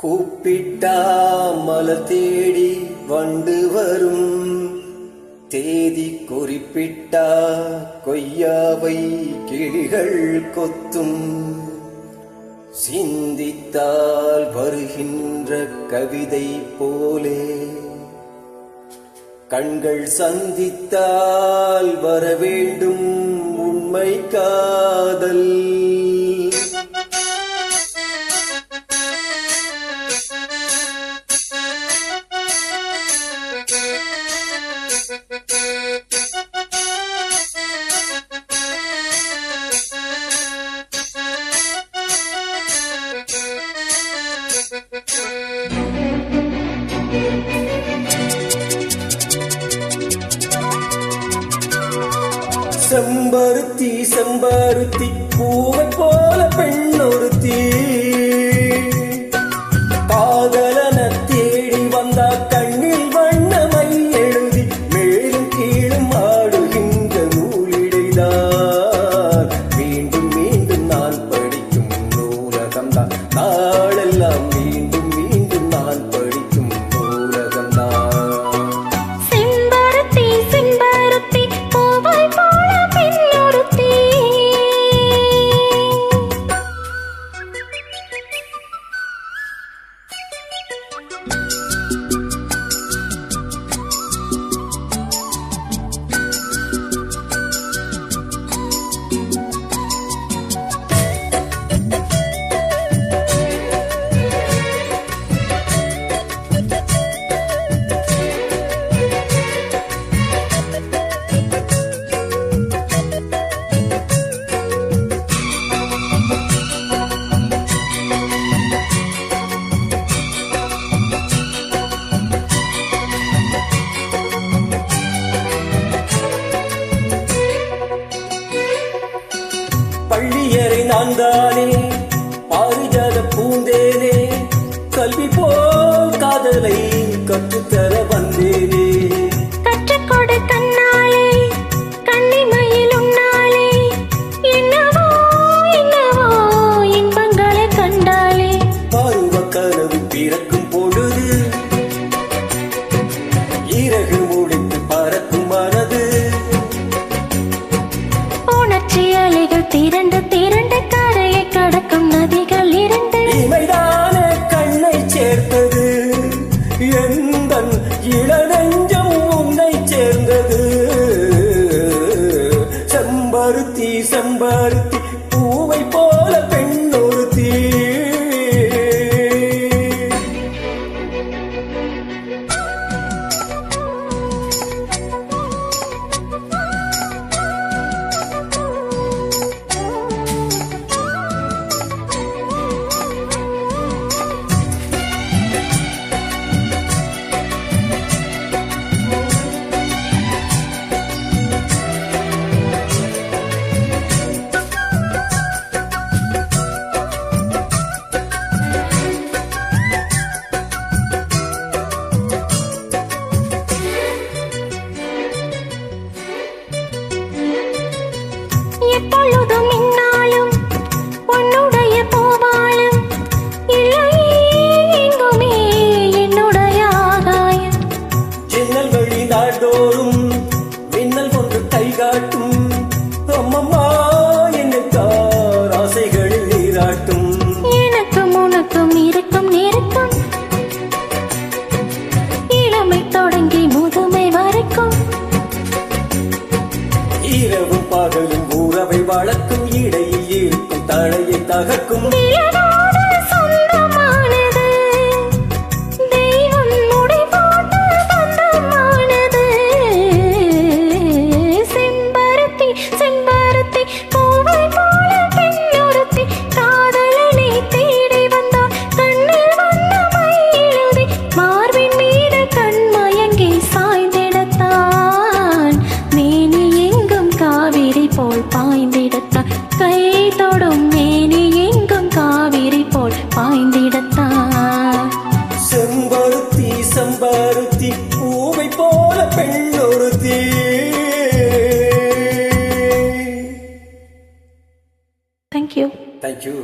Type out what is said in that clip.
கூப்பிட்டா மலர் தேடி வண்டு வரும், தேதி குறிப்பிட்டா கொய்யாவை கிளிகள் கொத்தும். சிந்தித்தால் வருகின்ற கவிதை போலே, கண்கள் சந்தித்தால் வரவேண்டும் உண்மை காதல். செம்பருத்தி செம்பருத்தி பூவை போல பெண்ணொருத்தி, காதலன தேடி வந்தா கண்ணில் வண்ணமை எழுதி மேலும் கீழும் ஆடுகின்ற நூலிடைதான். மீண்டும் மீண்டும் நான் படிக்கும் நூலகம்தான், நாளெல்லாம் மீண்டும் மீண்டும் நான் படிக்கும் நூலகம்தான். பள்ளியறை நான் தானே பாரிஜாத பூந்தேனே, கல்வி போல் காதலை கற்றுத்தர வந்தேனே. கற்றுக்கொடு கண்ணாலே கண்ணிமையில் உன்னாலே, என்னவோ என்னவோ இன்பங்களை கண்டாலே. பருவ கனவு பிறக்கும் பொழுது இறகு முடித்து பறக்கும் மனது, உணர்ச்சி அலைகள் திரண்டு திரண்டு கரையை கடக்கும் நதிகள் இரண்டு. இமைதானே கண்ணை சேர்த்தது, எந்தன் இளநெஞ்சம் உன்னை சேர்ந்தது. செம்பருத்தி செம்பருத்தி பூவை போல பெண்ணொருத்தி. எப்பொழுதும் இந்நாளும் உன்னுடைய பூவாளும், இல்லையே எங்குமே என்னுடைய ஆகாயம். ஜன்னல் வழி நாள்தோறும் மின்னல் கொண்டு கை காட்டும், அம்மம்மா என்னைத்தார் ஆசைகளில் நீராட்டும். எனக்கும் உனக்கும் இருக்கும் நெருக்கம், இளமை தொடங்கி முதுமை வரைக்கும். இரவும் பகலும் உறவை வளர்க்கும், இடையில் இருக்கும் தடையை தகர்க்கும். நிலவோடு சொந்தமானது, தெய்வம் முடி போட்டு சொந்தமானது. செம்பருத்தி செம்பருத்தி பூவை போல பெண்ணொருத்தி, காதலனை தேடி வந்தார் கண்ணில் வண்ணமை எழுதி, மார்பின் மீது கண்மயங்கி சாய்ந்திடத்தான். மேனி எங்கும் காவிரி போல் பாய்ந்திடத்தான், கை தொடும் மேனி எங்கும் காவிரி போல் பாய்ந்திடத்தான். செம்பருத்தி செம்பருத்தி பூவை போல பெண்ணொருத்தி. Thank you. Thank you.